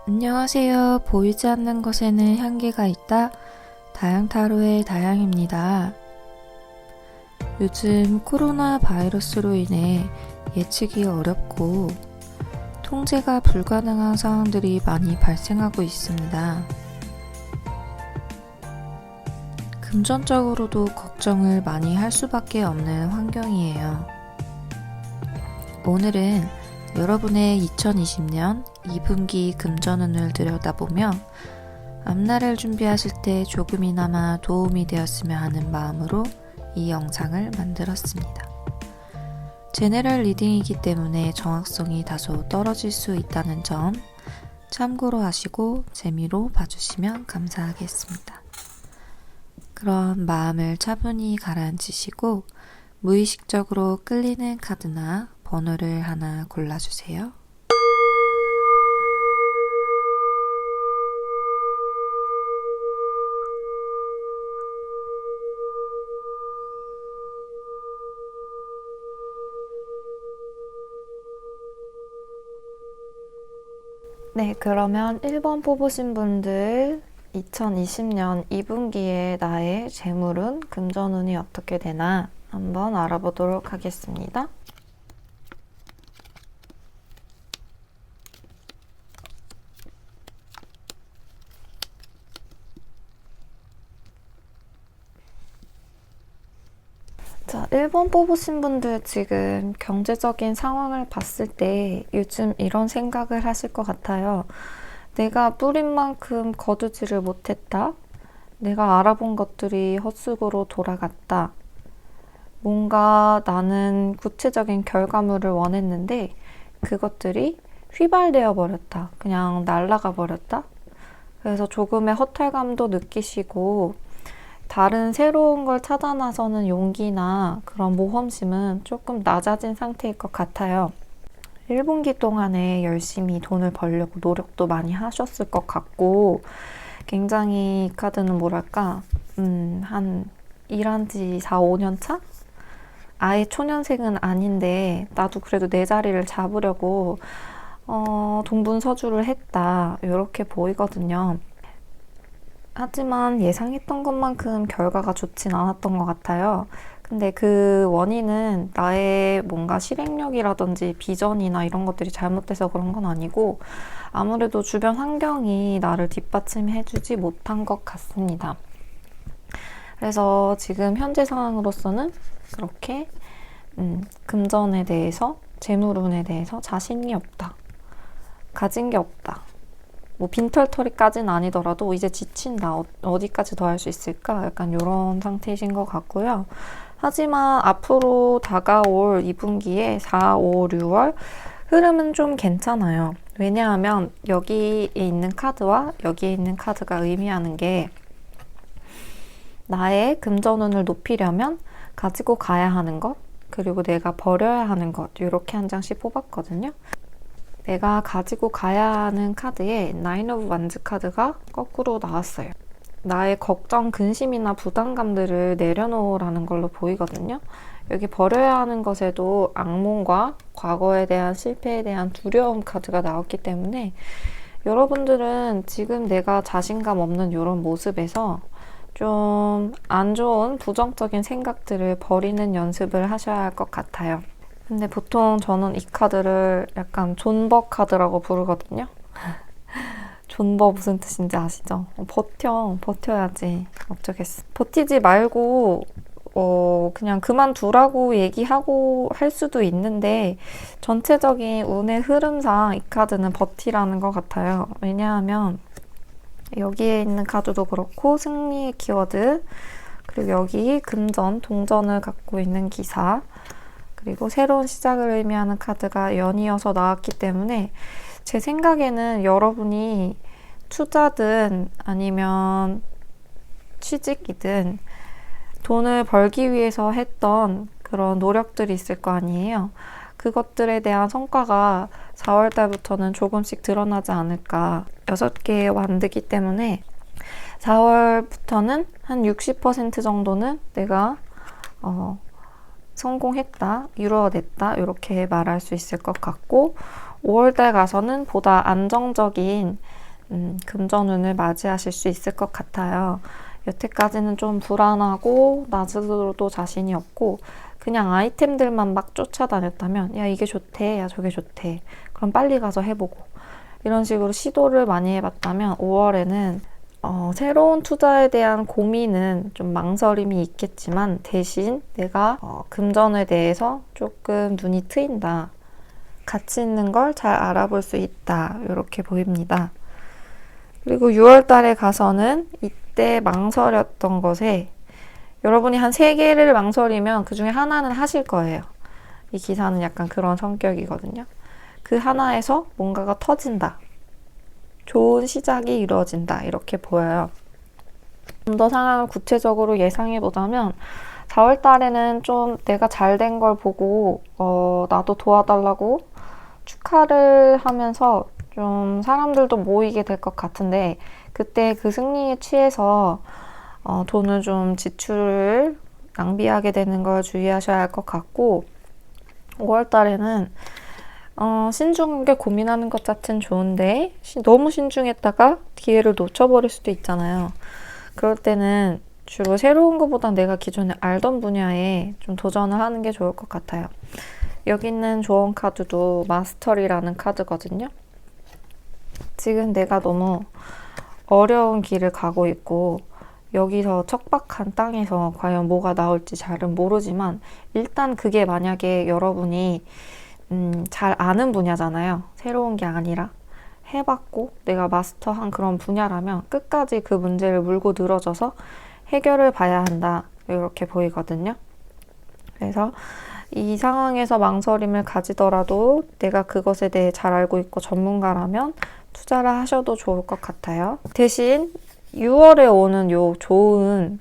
안녕하세요. 보이지 않는 것에는 향기가 있다. 다양타로의 다양입니다. 요즘 코로나 바이러스로 인해 예측이 어렵고 통제가 불가능한 상황들이 많이 발생하고 있습니다. 금전적으로도 걱정을 많이 할 수밖에 없는 환경이에요. 오늘은 여러분의 2020년 2분기 금전운을 들여다보며 앞날을 준비하실 때 조금이나마 도움이 되었으면 하는 마음으로 이 영상을 만들었습니다. 제네럴 리딩이기 때문에 정확성이 다소 떨어질 수 있다는 점 참고로 하시고 재미로 봐주시면 감사하겠습니다. 그럼 마음을 차분히 가라앉히시고 무의식적으로 끌리는 카드나 번호를 하나 골라주세요. 네, 그러면 1번 뽑으신 분들 2020년 2분기에 나의 재물운, 금전운이 어떻게 되나 한번 알아보도록 하겠습니다. 자, 1번 뽑으신 분들 지금 경제적인 상황을 봤을 때 요즘 이런 생각을 하실 것 같아요. 내가 뿌린 만큼 거두지를 못했다. 내가 알아본 것들이 헛수고로 돌아갔다. 뭔가 나는 구체적인 결과물을 원했는데 그것들이 휘발되어 버렸다. 그냥 날아가 버렸다. 그래서 조금의 허탈감도 느끼시고 다른 새로운 걸 찾아 나서는 용기나 그런 모험심은 조금 낮아진 상태일 것 같아요. 1분기 동안에 열심히 돈을 벌려고 노력도 많이 하셨을 것 같고 굉장히 이 카드는 뭐랄까 한 일한 지 4, 5년 차? 아예 초년생은 아닌데 나도 그래도 내 자리를 잡으려고 동분서주를 했다 이렇게 보이거든요. 하지만 예상했던 것만큼 결과가 좋진 않았던 것 같아요. 근데 그 원인은 나의 뭔가 실행력이라든지 비전이나 이런 것들이 잘못돼서 그런 건 아니고 아무래도 주변 환경이 나를 뒷받침해주지 못한 것 같습니다. 그래서 지금 현재 상황으로서는 그렇게 금전에 대해서, 재물운에 대해서 자신이 없다. 가진 게 없다. 뭐 빈털터리까지는 아니더라도 이제 지친다. 어디까지 더 할 수 있을까? 약간 이런 상태이신 것 같고요. 하지만 앞으로 다가올 2분기에 4, 5, 6월 흐름은 좀 괜찮아요. 왜냐하면 여기에 있는 카드와 여기에 있는 카드가 의미하는 게 나의 금전운을 높이려면 가지고 가야 하는 것, 그리고 내가 버려야 하는 것 이렇게 한 장씩 뽑았거든요. 내가 가지고 가야 하는 카드에 나인 오브 완즈 카드가 거꾸로 나왔어요. 나의 걱정, 근심이나 부담감들을 내려놓으라는 걸로 보이거든요. 여기 버려야 하는 것에도 악몽과 과거에 대한 실패에 대한 두려움 카드가 나왔기 때문에 여러분들은 지금 내가 자신감 없는 이런 모습에서 좀 안 좋은 부정적인 생각들을 버리는 연습을 하셔야 할 것 같아요. 근데 보통 저는 이 카드를 약간 존버 카드라고 부르거든요. 존버 무슨 뜻인지 아시죠? 버텨야지. 어쩌겠어. 버티지 말고 그냥 그만두라고 얘기하고 할 수도 있는데 전체적인 운의 흐름상 이 카드는 버티라는 것 같아요. 왜냐하면 여기에 있는 카드도 그렇고 승리의 키워드, 그리고 여기 금전, 동전을 갖고 있는 기사, 그리고 새로운 시작을 의미하는 카드가 연이어서 나왔기 때문에 제 생각에는 여러분이 투자든 아니면 취직이든 돈을 벌기 위해서 했던 그런 노력들이 있을 거 아니에요. 그것들에 대한 성과가 4월 달부터는 조금씩 드러나지 않을까. 6개의 완드기 때문에 4월부터는 한 60% 정도는 내가 성공했다, 이루어냈다 이렇게 말할 수 있을 것 같고 5월달 가서는 보다 안정적인 금전운을 맞이하실 수 있을 것 같아요. 여태까지는 좀 불안하고 나스로도 자신이 없고 그냥 아이템들만 막 쫓아다녔다면 야 이게 좋대, 야 저게 좋대, 그럼 빨리 가서 해보고 이런 식으로 시도를 많이 해봤다면 5월에는 새로운 투자에 대한 고민은 좀 망설임이 있겠지만 대신 내가 금전에 대해서 조금 눈이 트인다, 가치 있는 걸 잘 알아볼 수 있다, 이렇게 보입니다. 그리고 6월 달에 가서는 이때 망설였던 것에 여러분이 한 3개를 망설이면 그 중에 하나는 하실 거예요. 이 기사는 약간 그런 성격이거든요. 그 하나에서 뭔가가 터진다. 좋은 시작이 이루어진다. 이렇게 보여요. 좀 더 상황을 구체적으로 예상해 보자면 4월 달에는 좀 내가 잘 된 걸 보고 나도 도와달라고 축하를 하면서 좀 사람들도 모이게 될 것 같은데 그때 그 승리에 취해서 돈을 좀 지출을 낭비하게 되는 걸 주의하셔야 할 것 같고 5월 달에는 신중하게 고민하는 것 자체는 좋은데 너무 신중했다가 기회를 놓쳐버릴 수도 있잖아요. 그럴 때는 주로 새로운 것보다 내가 기존에 알던 분야에 좀 도전을 하는 게 좋을 것 같아요. 여기 있는 조언 카드도 마스터리라는 카드거든요. 지금 내가 너무 어려운 길을 가고 있고 여기서 척박한 땅에서 과연 뭐가 나올지 잘은 모르지만 일단 그게 만약에 여러분이 잘 아는 분야잖아요. 새로운 게 아니라 해봤고 내가 마스터한 그런 분야라면 끝까지 그 문제를 물고 늘어져서 해결을 봐야 한다. 이렇게 보이거든요. 그래서 이 상황에서 망설임을 가지더라도 내가 그것에 대해 잘 알고 있고 전문가라면 투자를 하셔도 좋을 것 같아요. 대신 6월에 오는 요 좋은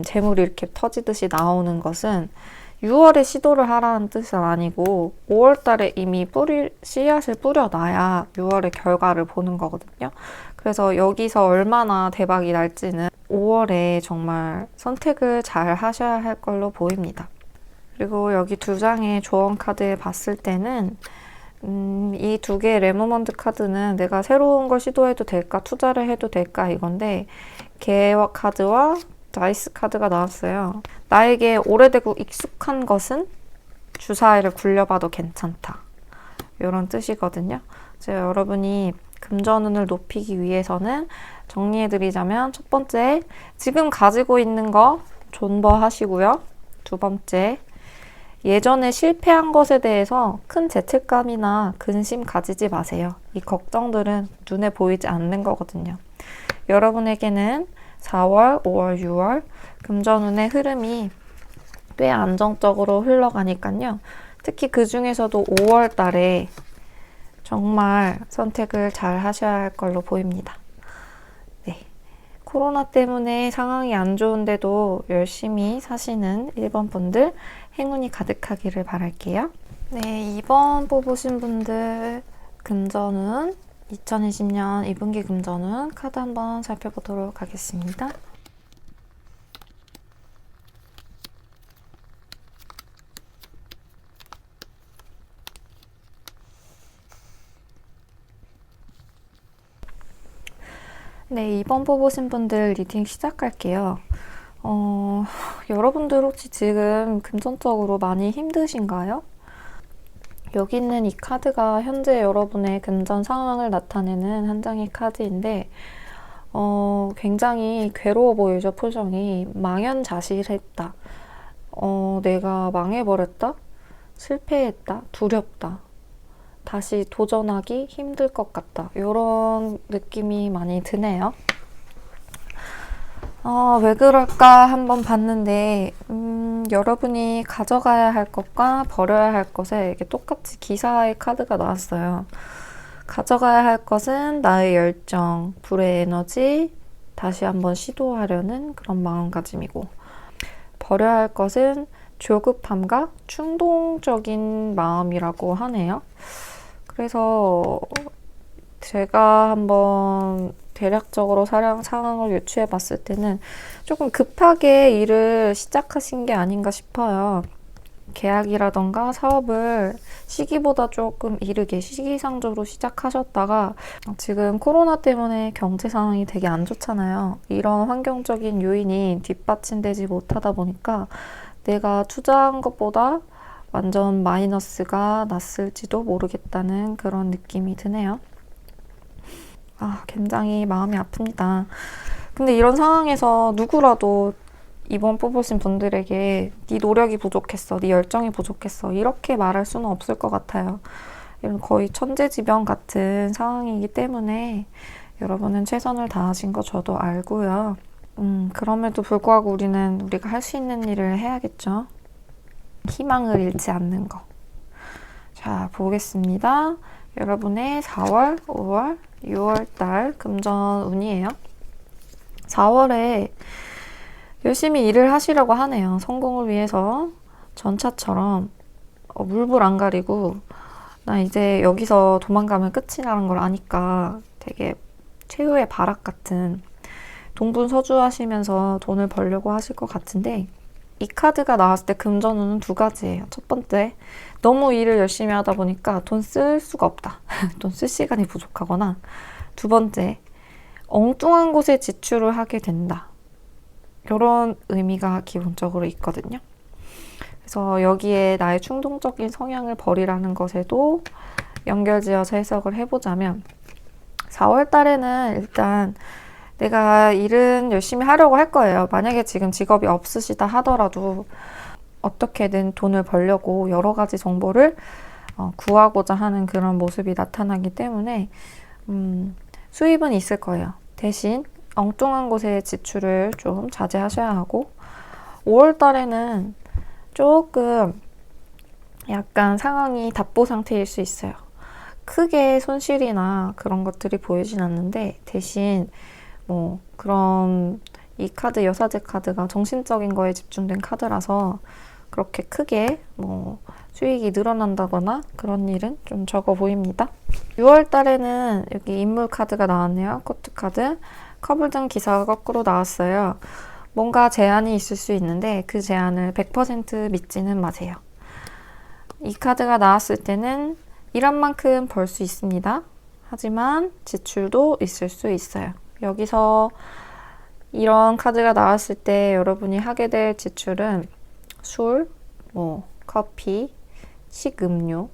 재물이 이렇게 터지듯이 나오는 것은 6월에 시도를 하라는 뜻은 아니고 5월 달에 이미 씨앗을 뿌려놔야 6월에 결과를 보는 거거든요. 그래서 여기서 얼마나 대박이 날지는 5월에 정말 선택을 잘 하셔야 할 걸로 보입니다. 그리고 여기 2장의 조언 카드에 봤을 때는 이 2개의 레모먼드 카드는 내가 새로운 걸 시도해도 될까, 투자를 해도 될까 이건데 개와 카드와 다이스 카드가 나왔어요. 나에게 오래되고 익숙한 것은 주사위를 굴려봐도 괜찮다. 이런 뜻이거든요. 그래서 여러분이 금전운을 높이기 위해서는 정리해드리자면 첫 번째, 지금 가지고 있는 거 존버하시고요. 두 번째, 예전에 실패한 것에 대해서 큰 죄책감이나 근심 가지지 마세요. 이 걱정들은 눈에 보이지 않는 거거든요. 여러분에게는 4월, 5월, 6월 금전운의 흐름이 꽤 안정적으로 흘러가니까요. 특히 그 중에서도 5월 달에 정말 선택을 잘 하셔야 할 걸로 보입니다. 네. 코로나 때문에 상황이 안 좋은데도 열심히 사시는 1번 분들 행운이 가득하기를 바랄게요. 네, 2번 뽑으신 분들 금전운 2020년 2분기 금전운 카드 한번 살펴보도록 하겠습니다. 네, 2번 뽑으신 분들 리딩 시작할게요. 여러분들 혹시 지금 금전적으로 많이 힘드신가요? 여기 있는 이 카드가 현재 여러분의 금전 상황을 나타내는 한 장의 카드인데 굉장히 괴로워 보이죠, 표정이. 망연자실했다. 내가 망해버렸다? 실패했다? 두렵다. 다시 도전하기 힘들 것 같다. 이런 느낌이 많이 드네요. 왜 그럴까 한번 봤는데 여러분이 가져가야 할 것과 버려야 할 것에 이렇게 똑같이 기사의 카드가 나왔어요. 가져가야 할 것은 나의 열정, 불의 에너지, 다시 한번 시도하려는 그런 마음가짐이고 버려야 할 것은 조급함과 충동적인 마음이라고 하네요. 그래서 제가 한번 대략적으로 상황을 유추해 봤을 때는 조금 급하게 일을 시작하신 게 아닌가 싶어요. 계약이라던가 사업을 시기보다 조금 이르게 시기상조로 시작하셨다가 지금 코로나 때문에 경제 상황이 되게 안 좋잖아요. 이런 환경적인 요인이 뒷받침되지 못하다 보니까 내가 투자한 것보다 완전 마이너스가 났을지도 모르겠다는 그런 느낌이 드네요. 굉장히 마음이 아픕니다. 근데 이런 상황에서 누구라도 이번 뽑으신 분들에게 네 노력이 부족했어, 네 열정이 부족했어 이렇게 말할 수는 없을 것 같아요. 이런 거의 천재지변 같은 상황이기 때문에 여러분은 최선을 다하신 거 저도 알고요. 그럼에도 불구하고 우리가 할 수 있는 일을 해야겠죠. 희망을 잃지 않는 거. 자, 보겠습니다. 여러분의 4월, 5월, 6월 달 금전 운이에요. 4월에 열심히 일을 하시려고 하네요. 성공을 위해서 전차처럼 물불 안 가리고 나 이제 여기서 도망가면 끝이라는 걸 아니까 되게 최후의 발악 같은 동분서주하시면서 돈을 벌려고 하실 것 같은데 이 카드가 나왔을 때 금전운은 두 가지예요. 첫 번째, 너무 일을 열심히 하다 보니까 돈 쓸 수가 없다. 돈 쓸 시간이 부족하거나 두 번째, 엉뚱한 곳에 지출을 하게 된다. 이런 의미가 기본적으로 있거든요. 그래서 여기에 나의 충동적인 성향을 버리라는 것에도 연결지어서 해석을 해보자면 4월 달에는 일단 내가 일은 열심히 하려고 할 거예요. 만약에 지금 직업이 없으시다 하더라도 어떻게든 돈을 벌려고 여러 가지 정보를 구하고자 하는 그런 모습이 나타나기 때문에 수입은 있을 거예요. 대신 엉뚱한 곳에 지출을 좀 자제하셔야 하고 5월 달에는 조금 약간 상황이 답보 상태일 수 있어요. 크게 손실이나 그런 것들이 보이진 않는데 대신 그런 이 카드 여사제 카드가 정신적인 거에 집중된 카드라서 그렇게 크게 수익이 늘어난다거나 그런 일은 좀 적어 보입니다. 6월 달에는 여기 인물 카드가 나왔네요. 코트 카드. 커블등 기사가 거꾸로 나왔어요. 뭔가 제한이 있을 수 있는데 그 제한을 100% 믿지는 마세요. 이 카드가 나왔을 때는 일한 만큼 벌 수 있습니다. 하지만 지출도 있을 수 있어요. 여기서 이런 카드가 나왔을 때 여러분이 하게 될 지출은 술, 커피, 식음료,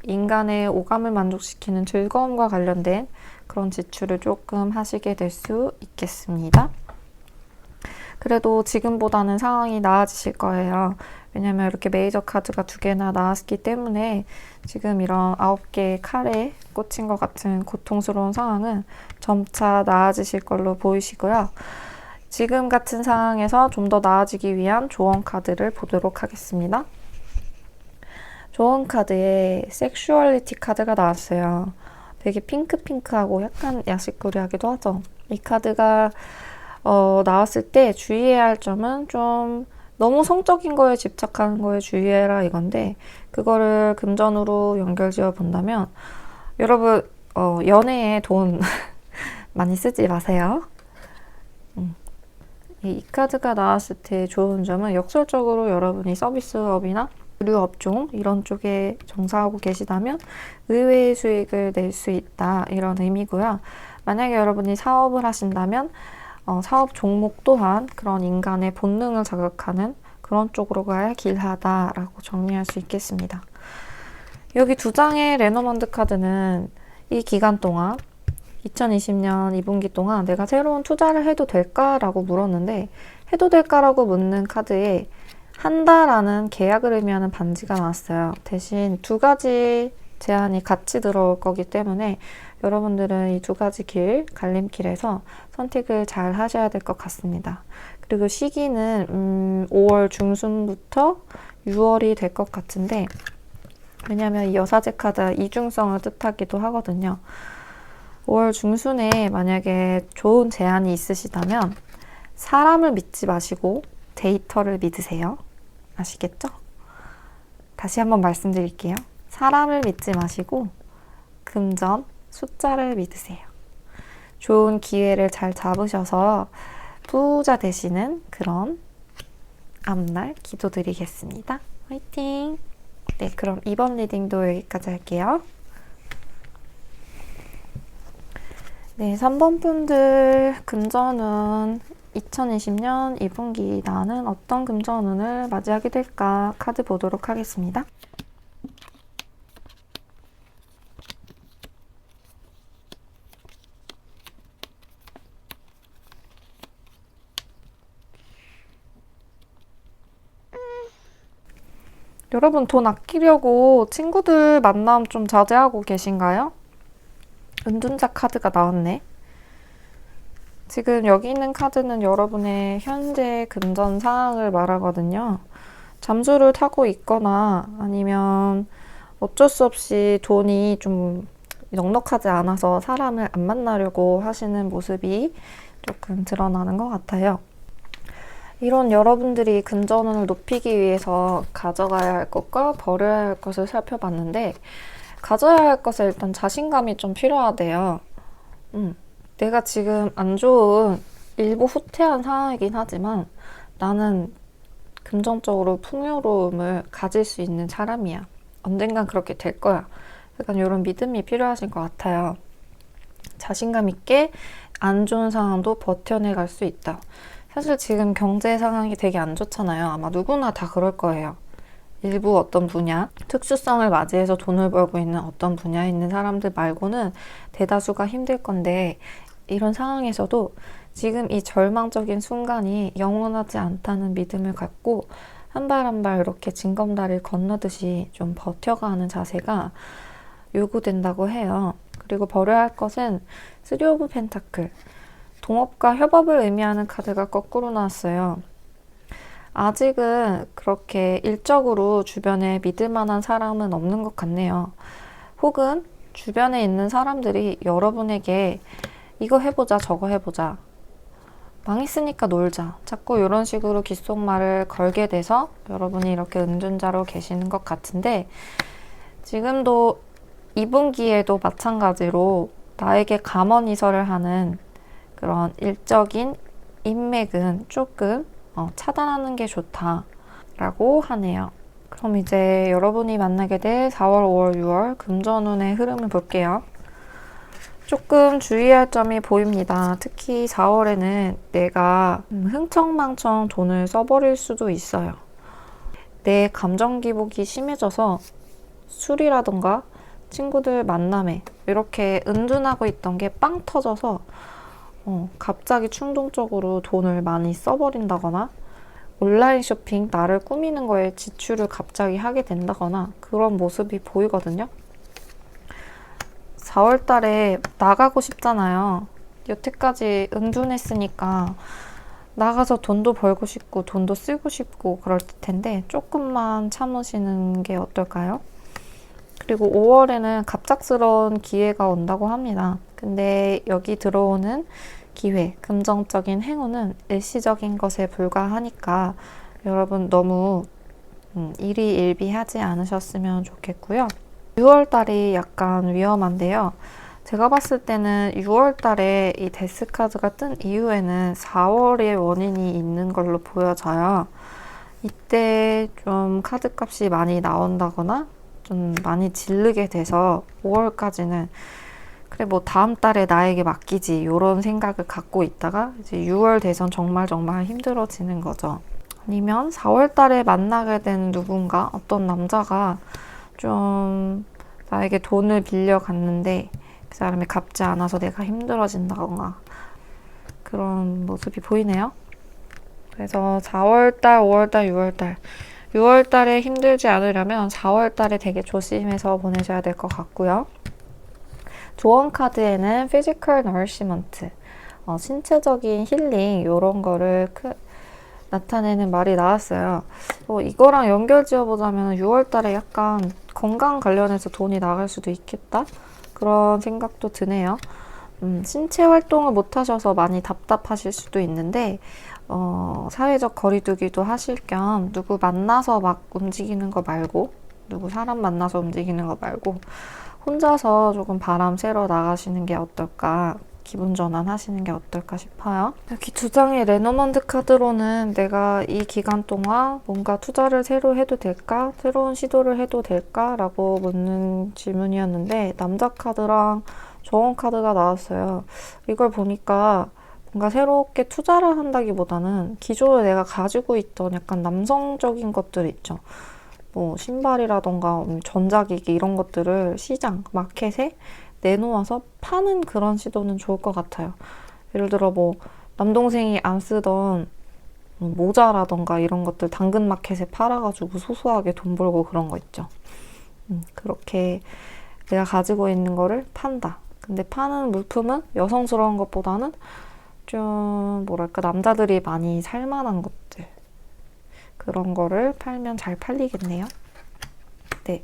인간의 오감을 만족시키는 즐거움과 관련된 그런 지출을 조금 하시게 될 수 있겠습니다. 그래도 지금보다는 상황이 나아지실 거예요. 왜냐면 이렇게 메이저 카드가 2개나 나왔기 때문에 지금 이런 9개의 칼에 꽂힌 것 같은 고통스러운 상황은 점차 나아지실 걸로 보이시고요. 지금 같은 상황에서 좀 더 나아지기 위한 조언 카드를 보도록 하겠습니다. 조언 카드에 섹슈얼리티 카드가 나왔어요. 되게 핑크핑크하고 약간 야식거리하기도 하죠. 이 카드가 나왔을 때 주의해야 할 점은 좀 너무 성적인 거에 집착하는 거에 주의해라 이건데 그거를 금전으로 연결지어 본다면 여러분 연애에 돈 많이 쓰지 마세요. 이 카드가 나왔을 때 좋은 점은 역설적으로 여러분이 서비스업이나 의류업종 이런 쪽에 종사하고 계시다면 의외의 수익을 낼 수 있다 이런 의미고요. 만약에 여러분이 사업을 하신다면 사업 종목 또한 그런 인간의 본능을 자극하는 그런 쪽으로 가야 길하다라고 정리할 수 있겠습니다. 여기 2장의 레노먼드 카드는 이 기간 동안 2020년 2분기 동안 내가 새로운 투자를 해도 될까라고 물었는데 해도 될까라고 묻는 카드에 한다라는 계약을 의미하는 반지가 나왔어요. 대신 2가지 제한이 같이 들어올 거기 때문에 여러분들은 이 2가지 길, 갈림길에서 선택을 잘 하셔야 될 것 같습니다. 그리고 시기는 5월 중순부터 6월이 될 것 같은데 왜냐하면 이 여사제 카드가 이중성을 뜻하기도 하거든요. 5월 중순에 만약에 좋은 제안이 있으시다면 사람을 믿지 마시고 데이터를 믿으세요. 아시겠죠? 다시 한번 말씀드릴게요. 사람을 믿지 마시고 금전, 숫자를 믿으세요. 좋은 기회를 잘 잡으셔서 부자 되시는 그런 앞날 기도드리겠습니다. 화이팅! 네, 그럼 이번 리딩도 여기까지 할게요. 네, 3번 분들 금전운 2020년 2분기 나는 어떤 금전운을 맞이하게 될까 카드 보도록 하겠습니다. 여러분 돈 아끼려고 친구들 만남 좀 자제하고 계신가요? 은둔자 카드가 나왔네. 지금 여기 있는 카드는 여러분의 현재 금전 상황을 말하거든요. 잠수를 타고 있거나 아니면 어쩔 수 없이 돈이 좀 넉넉하지 않아서 사람을 안 만나려고 하시는 모습이 조금 드러나는 것 같아요. 이런 여러분들이 금전운을 높이기 위해서 가져가야 할 것과 버려야 할 것을 살펴봤는데 가져야 할 것에 일단 자신감이 좀 필요하대요. 내가 지금 안 좋은 일부 후퇴한 상황이긴 하지만 나는 금전적으로 풍요로움을 가질 수 있는 사람이야. 언젠간 그렇게 될 거야. 약간 이런 믿음이 필요하신 것 같아요. 자신감 있게 안 좋은 상황도 버텨내갈 수 있다. 사실 지금 경제 상황이 되게 안 좋잖아요. 아마 누구나 다 그럴 거예요. 일부 어떤 분야, 특수성을 맞이해서 돈을 벌고 있는 어떤 분야에 있는 사람들 말고는 대다수가 힘들 건데 이런 상황에서도 지금 이 절망적인 순간이 영원하지 않다는 믿음을 갖고 한 발 한 발 이렇게 징검다리를 건너듯이 좀 버텨가는 자세가 요구된다고 해요. 그리고 버려야 할 것은 3 오브 펜타클, 동업과 협업을 의미하는 카드가 거꾸로 나왔어요. 아직은 그렇게 일적으로 주변에 믿을 만한 사람은 없는 것 같네요. 혹은 주변에 있는 사람들이 여러분에게 이거 해보자 저거 해보자 망했으니까 놀자 자꾸 이런 식으로 귓속말을 걸게 돼서 여러분이 이렇게 은둔자로 계시는 것 같은데 지금도 2분기에도 마찬가지로 나에게 감언이설을 하는 그런 일적인 인맥은 조금 차단하는 게 좋다라고 하네요. 그럼 이제 여러분이 만나게 될 4월, 5월, 6월 금전운의 흐름을 볼게요. 조금 주의할 점이 보입니다. 특히 4월에는 내가 흥청망청 돈을 써버릴 수도 있어요. 내 감정 기복이 심해져서 술이라던가 친구들 만남에 이렇게 은둔하고 있던 게 빵 터져서 갑자기 충동적으로 돈을 많이 써버린다거나 온라인 쇼핑, 나를 꾸미는 거에 지출을 갑자기 하게 된다거나 그런 모습이 보이거든요. 4월 달에 나가고 싶잖아요. 여태까지 은둔했으니까 나가서 돈도 벌고 싶고 돈도 쓰고 싶고 그럴 텐데 조금만 참으시는 게 어떨까요? 그리고 5월에는 갑작스러운 기회가 온다고 합니다. 근데 여기 들어오는 기회, 금전적인 행운은 일시적인 것에 불과하니까 여러분 너무 일희일비하지 않으셨으면 좋겠고요. 6월 달이 약간 위험한데요. 제가 봤을 때는 6월 달에 이 데스 카드가 뜬 이후에는 4월의 원인이 있는 걸로 보여져요. 이때 좀 카드 값이 많이 나온다거나 좀 많이 질르게 돼서 5월까지는 그래 뭐 다음 달에 나에게 맡기지 이런 생각을 갖고 있다가 이제 6월 돼선 정말 힘들어지는 거죠. 아니면 4월 달에 만나게 된 누군가 어떤 남자가 좀 나에게 돈을 빌려갔는데 그 사람이 갚지 않아서 내가 힘들어진다거나 그런 모습이 보이네요. 그래서 4월달, 5월달, 6월달 6월달에 힘들지 않으려면 4월달에 되게 조심해서 보내셔야 될 것 같고요. 조언 카드에는 Physical Nourishment, 신체적인 힐링 이런 거를 나타내는 말이 나왔어요. 이거랑 연결 지어보자면 6월달에 약간 건강 관련해서 돈이 나갈 수도 있겠다? 그런 생각도 드네요. 신체 활동을 못 하셔서 많이 답답하실 수도 있는데 사회적 거리두기도 하실 겸 누구 만나서 막 움직이는 거 말고 누구 사람 만나서 움직이는 거 말고 혼자서 조금 바람 쐬러 나가시는 게 어떨까 기분 전환하시는 게 어떨까 싶어요. 여기 두 장의 레노먼드 카드로는 내가 이 기간 동안 뭔가 투자를 새로 해도 될까? 새로운 시도를 해도 될까? 라고 묻는 질문이었는데 남자 카드랑 조언 카드가 나왔어요. 이걸 보니까 뭔가 새롭게 투자를 한다기보다는 기존에 내가 가지고 있던 약간 남성적인 것들 있죠. 뭐 신발이라던가 전자기기 이런 것들을 시장, 마켓에 내놓아서 파는 그런 시도는 좋을 것 같아요. 예를 들어 뭐 남동생이 안 쓰던 모자라던가 이런 것들 당근마켓에 팔아가지고 소소하게 돈 벌고 그런 거 있죠. 그렇게 내가 가지고 있는 거를 판다. 근데 파는 물품은 여성스러운 것보다는 좀 뭐랄까 남자들이 많이 살만한 것들 그런 거를 팔면 잘 팔리겠네요. 네,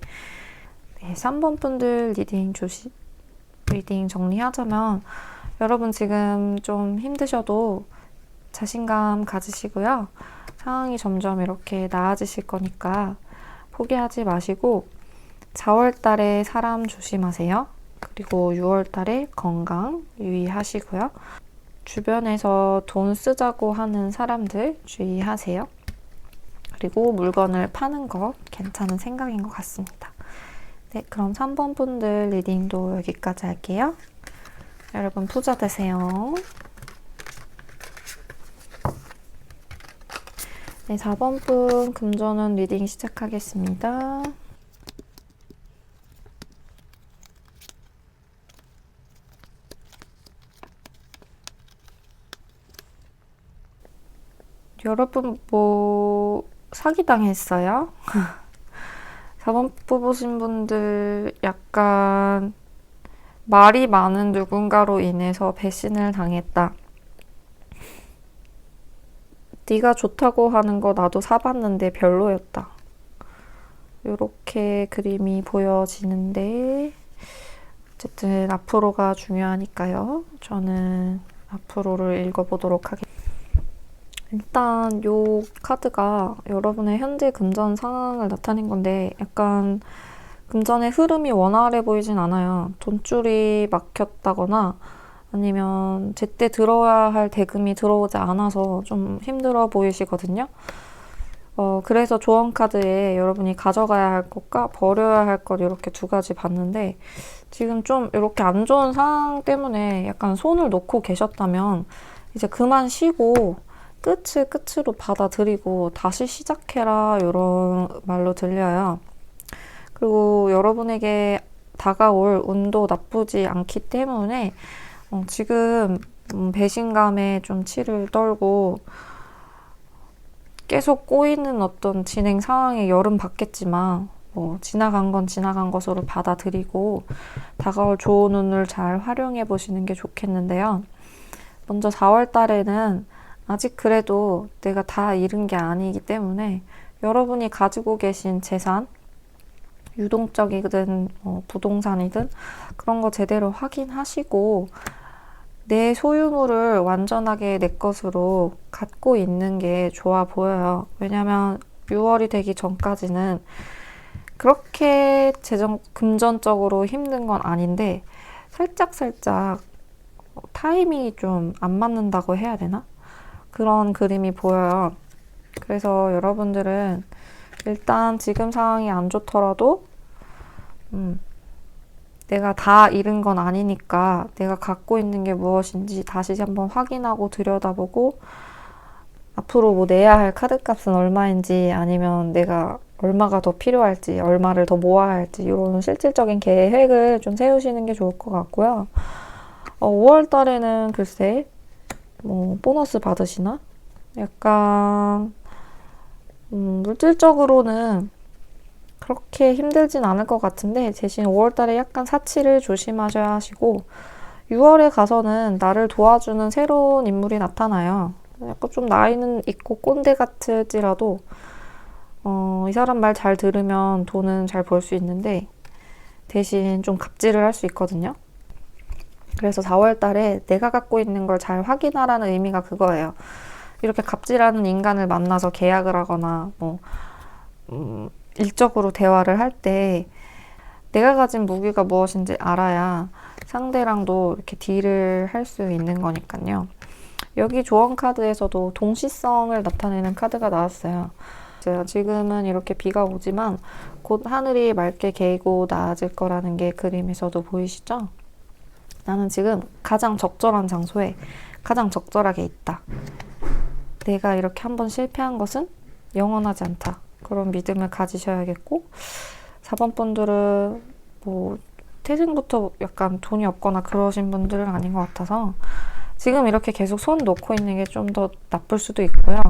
3번 분들 리딩 정리하자면 여러분 지금 좀 힘드셔도 자신감 가지시고요. 상황이 점점 이렇게 나아지실 거니까 포기하지 마시고 4월 달에 사람 조심하세요. 그리고 6월 달에 건강 유의하시고요. 주변에서 돈 쓰자고 하는 사람들 주의하세요. 그리고 물건을 파는 거 괜찮은 생각인 것 같습니다. 네, 그럼 3번 분들 리딩도 여기까지 할게요. 여러분 부자 되세요. 네, 4번 분 금전운 리딩 시작하겠습니다. 여러분 뭐 사기당했어요? 4번 뽑으신 분들 약간 말이 많은 누군가로 인해서 배신을 당했다. 네가 좋다고 하는 거 나도 사봤는데 별로였다. 이렇게 그림이 보여지는데 어쨌든 앞으로가 중요하니까요. 저는 앞으로를 읽어보도록 하겠습니다. 일단 요 카드가 여러분의 현재 금전 상황을 나타낸 건데 약간 금전의 흐름이 원활해 보이진 않아요. 돈줄이 막혔다거나 아니면 제때 들어야 할 대금이 들어오지 않아서 좀 힘들어 보이시거든요. 그래서 조언 카드에 여러분이 가져가야 할 것과 버려야 할 것 이렇게 두 가지 봤는데 지금 좀 이렇게 안 좋은 상황 때문에 약간 손을 놓고 계셨다면 이제 그만 쉬고 끝으로 받아들이고 다시 시작해라 이런 말로 들려요. 그리고 여러분에게 다가올 운도 나쁘지 않기 때문에 지금 배신감에 좀 치를 떨고 계속 꼬이는 어떤 진행 상황에 열은 받겠지만 뭐 지나간 건 지나간 것으로 받아들이고 다가올 좋은 운을 잘 활용해 보시는 게 좋겠는데요. 먼저 4월 달에는 아직 그래도 내가 다 잃은 게 아니기 때문에 여러분이 가지고 계신 재산, 유동적이든 부동산이든 그런 거 제대로 확인하시고 내 소유물을 완전하게 내 것으로 갖고 있는 게 좋아 보여요. 왜냐면 6월이 되기 전까지는 그렇게 금전적으로 힘든 건 아닌데 살짝 타이밍이 좀 안 맞는다고 해야 되나? 그런 그림이 보여요. 그래서 여러분들은 일단 지금 상황이 안 좋더라도 내가 다 잃은 건 아니니까 내가 갖고 있는 게 무엇인지 다시 한번 확인하고 들여다보고 앞으로 뭐 내야 할 카드값은 얼마인지 아니면 내가 얼마가 더 필요할지 얼마를 더 모아야 할지 이런 실질적인 계획을 좀 세우시는 게 좋을 것 같고요. 5월 달에는 글쎄 뭐 보너스 받으시나? 약간 물질적으로는 그렇게 힘들진 않을 것 같은데 대신 5월 달에 약간 사치를 조심하셔야 하시고 6월에 가서는 나를 도와주는 새로운 인물이 나타나요. 약간 좀 나이는 있고 꼰대 같을지라도 이 사람 말 잘 들으면 돈은 잘 벌 수 있는데 대신 좀 갑질을 할 수 있거든요. 그래서 4월 달에 내가 갖고 있는 걸 잘 확인하라는 의미가 그거예요. 이렇게 갑질하는 인간을 만나서 계약을 하거나 뭐 일적으로 대화를 할 때 내가 가진 무기가 무엇인지 알아야 상대랑도 이렇게 딜을 할 수 있는 거니까요. 여기 조언 카드에서도 동시성을 나타내는 카드가 나왔어요. 지금은 이렇게 비가 오지만 곧 하늘이 맑게 개고 나아질 거라는 게 그림에서도 보이시죠? 나는 지금 가장 적절한 장소에 가장 적절하게 있다. 내가 이렇게 한번 실패한 것은 영원하지 않다. 그런 믿음을 가지셔야겠고, 4번 분들은 뭐 태생부터 약간 돈이 없거나 그러신 분들은 아닌 것 같아서 지금 이렇게 계속 손 놓고 있는 게 좀 더 나쁠 수도 있고요.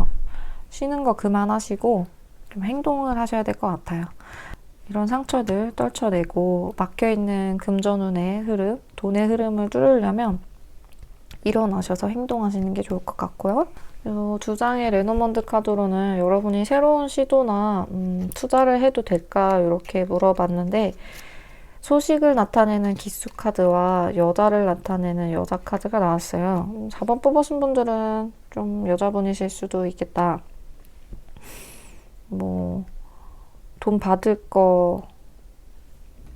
쉬는 거 그만하시고 좀 행동을 하셔야 될 것 같아요. 이런 상처들 떨쳐내고 막혀있는 금전운의 흐름, 돈의 흐름을 뚫으려면 일어나셔서 행동하시는 게 좋을 것 같고요. 그리고 두 장의 레노먼드 카드로는 여러분이 새로운 시도나 투자를 해도 될까 이렇게 물어봤는데, 소식을 나타내는 기수 카드와 여자를 나타내는 여자 카드가 나왔어요. 4번 뽑으신 분들은 좀 여자분이실 수도 있겠다. 뭐 돈 받을 거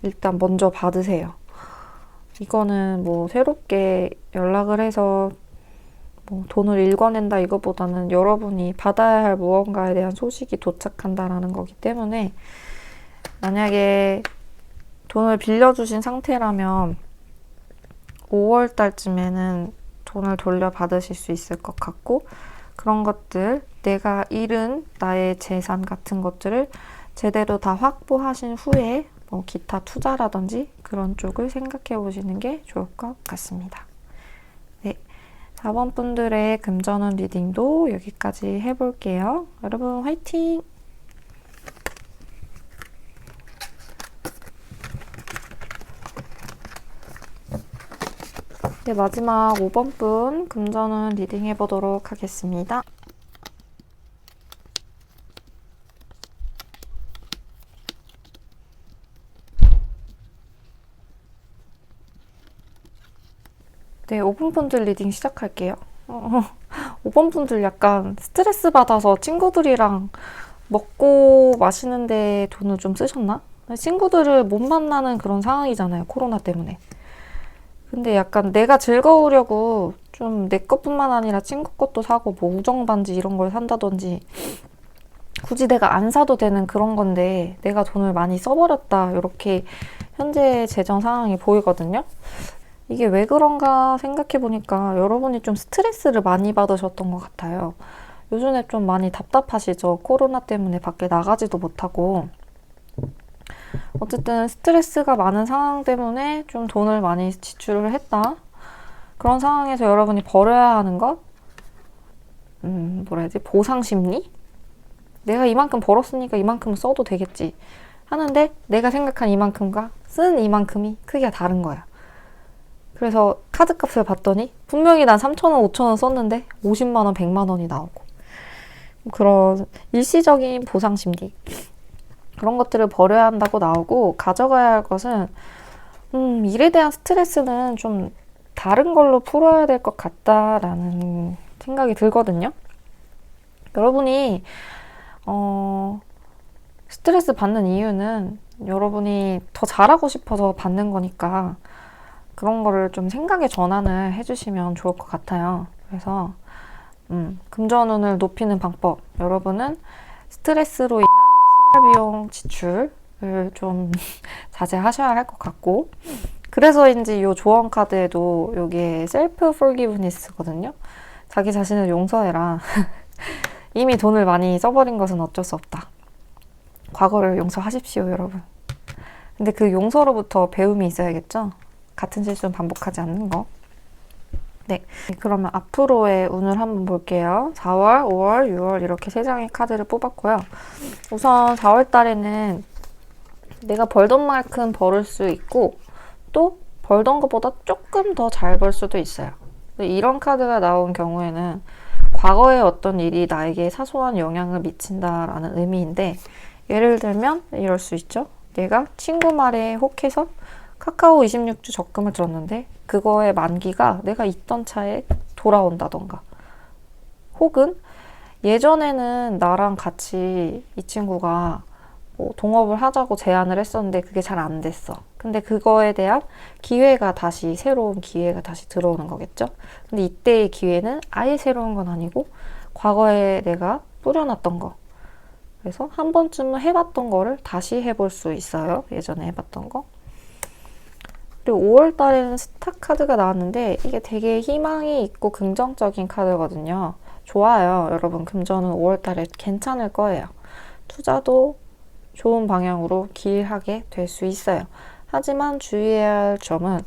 일단 먼저 받으세요. 이거는 뭐 새롭게 연락을 해서 뭐 돈을 일궈낸다 이거보다는 여러분이 받아야 할 무언가에 대한 소식이 도착한다라는 거기 때문에, 만약에 돈을 빌려주신 상태라면 5월 달쯤에는 돈을 돌려받으실 수 있을 것 같고, 그런 것들, 내가 잃은 나의 재산 같은 것들을 제대로 다 확보하신 후에 뭐 기타 투자라든지 그런 쪽을 생각해 보시는 게 좋을 것 같습니다. 네, 4번 분들의 금전운 리딩도 여기까지 해볼게요. 여러분 화이팅! 네, 마지막 5번 분 금전운 리딩 해보도록 하겠습니다. 네, 5번 분들 리딩 시작할게요. 5번 분들 약간 스트레스 받아서 친구들이랑 먹고 마시는데 돈을 좀 쓰셨나? 친구들을 못 만나는 그런 상황이잖아요, 코로나 때문에. 근데 약간 내가 즐거우려고 좀 내 것뿐만 아니라 친구 것도 사고 뭐 우정 반지 이런 걸 산다든지, 굳이 내가 안 사도 되는 그런 건데 내가 돈을 많이 써버렸다, 이렇게 현재 재정 상황이 보이거든요. 이게 왜 그런가 생각해보니까 여러분이 좀 스트레스를 많이 받으셨던 것 같아요. 요즘에 좀 많이 답답하시죠? 코로나 때문에 밖에 나가지도 못하고. 어쨌든 스트레스가 많은 상황 때문에 좀 돈을 많이 지출을 했다. 그런 상황에서 여러분이 버려야 하는 것? 뭐라 해야지? 보상심리? 내가 이만큼 벌었으니까 이만큼 써도 되겠지 하는데, 내가 생각한 이만큼과 쓴 이만큼이 크기가 다른 거야. 그래서 카드값을 봤더니 분명히 난 3,000원, 5,000원 썼는데 50만원, 100만원이 나오고, 그런 일시적인 보상심리, 그런 것들을 버려야 한다고 나오고, 가져가야 할 것은 일에 대한 스트레스는 좀 다른 걸로 풀어야 될 것 같다라는 생각이 들거든요. 여러분이 스트레스 받는 이유는 여러분이 더 잘하고 싶어서 받는 거니까, 그런 거를 좀 생각의 전환을 해주시면 좋을 것 같아요. 그래서 금전운을 높이는 방법, 여러분은 스트레스로 인한 시발비용 지출을 좀 자제하셔야 할 것 같고, 그래서인지 이 조언 카드에도 이게 셀프 forgiveness거든요. 자기 자신을 용서해라. 이미 돈을 많이 써버린 것은 어쩔 수 없다. 과거를 용서하십시오, 여러분. 근데 그 용서로부터 배움이 있어야겠죠? 같은 실수는 반복하지 않는 거. 네, 그러면 앞으로의 운을 한번 볼게요. 4월, 5월, 6월 이렇게 세 장의 카드를 뽑았고요. 우선 4월 달에는 내가 벌던 만큼 벌을 수 있고, 또 벌던 것보다 조금 더 잘 벌 수도 있어요. 이런 카드가 나온 경우에는 과거의 어떤 일이 나에게 사소한 영향을 미친다라는 의미인데, 예를 들면 이럴 수 있죠. 내가 친구 말에 혹해서 카카오 26주 적금을 들었는데 그거의 만기가 내가 있던 차에 돌아온다던가, 혹은 예전에는 나랑 같이 이 친구가 뭐 동업을 하자고 제안을 했었는데 그게 잘 안 됐어. 근데 그거에 대한 기회가 다시, 새로운 기회가 다시 들어오는 거겠죠? 근데 이때의 기회는 아예 새로운 건 아니고 과거에 내가 뿌려놨던 거. 그래서 한 번쯤은 해봤던 거를 다시 해볼 수 있어요. 예전에 해봤던 거. 그리고 5월 달에는 스타 카드가 나왔는데 이게 되게 희망이 있고 긍정적인 카드거든요. 좋아요. 여러분, 금전은 5월 달에 괜찮을 거예요. 투자도 좋은 방향으로 길하게 될 수 있어요. 하지만 주의해야 할 점은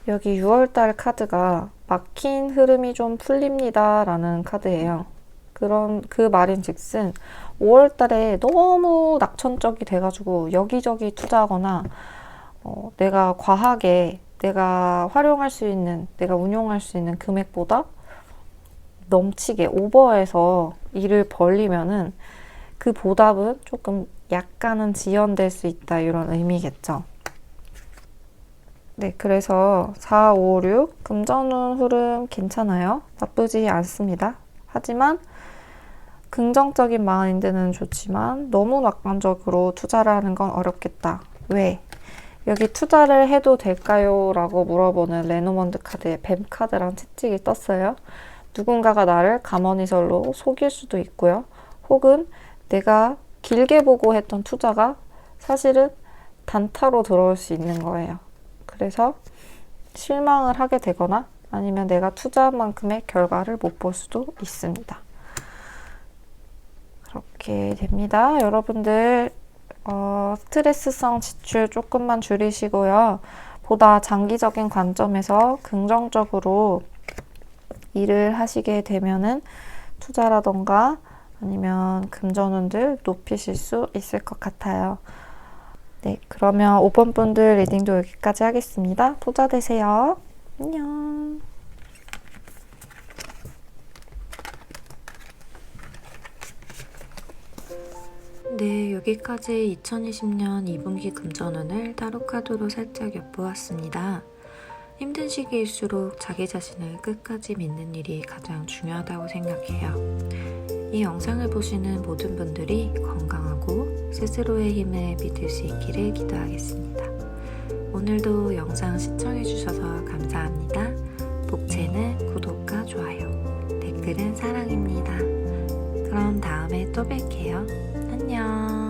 여기 6월달 카드가 막힌 흐름이 좀 풀립니다 라는 카드예요. 그 말인즉슨 5월달에 너무 낙천적이 돼가지고 여기저기 투자하거나 내가 과하게 내가 활용할 수 있는, 내가 운용할 수 있는 금액보다 넘치게 오버해서 일을 벌리면은 그 보답은 조금 약간은 지연될 수 있다, 이런 의미겠죠. 네, 그래서 4, 5, 6 금전운 흐름 괜찮아요. 나쁘지 않습니다. 하지만 긍정적인 마인드는 좋지만 너무 낙관적으로 투자를 하는 건 어렵겠다. 왜? 여기 투자를 해도 될까요? 라고 물어보는 레노먼드 카드에 뱀 카드랑 채찍이 떴어요. 누군가가 나를 가머니설로 속일 수도 있고요. 혹은 내가 길게 보고 했던 투자가 사실은 단타로 들어올 수 있는 거예요. 그래서 실망을 하게 되거나 아니면 내가 투자한 만큼의 결과를 못 볼 수도 있습니다. 그렇게 됩니다. 여러분들 스트레스성 지출 조금만 줄이시고요. 보다 장기적인 관점에서 긍정적으로 일을 하시게 되면은 투자라던가 아니면 금전운들 높이실 수 있을 것 같아요. 네, 그러면 5번 분들 리딩도 여기까지 하겠습니다. 부자 되세요. 안녕. 네, 여기까지 2020년 2분기 금전운을 타로카드로 살짝 엿보았습니다. 힘든 시기일수록 자기 자신을 끝까지 믿는 일이 가장 중요하다고 생각해요. 이 영상을 보시는 모든 분들이 건강하고 스스로의 힘을 믿을 수 있기를 기도하겠습니다. 오늘도 영상 시청해주셔서 감사합니다. 복채는 구독과 좋아요, 댓글은 사랑입니다. 그럼 다음에 또 뵐게요. 안녕.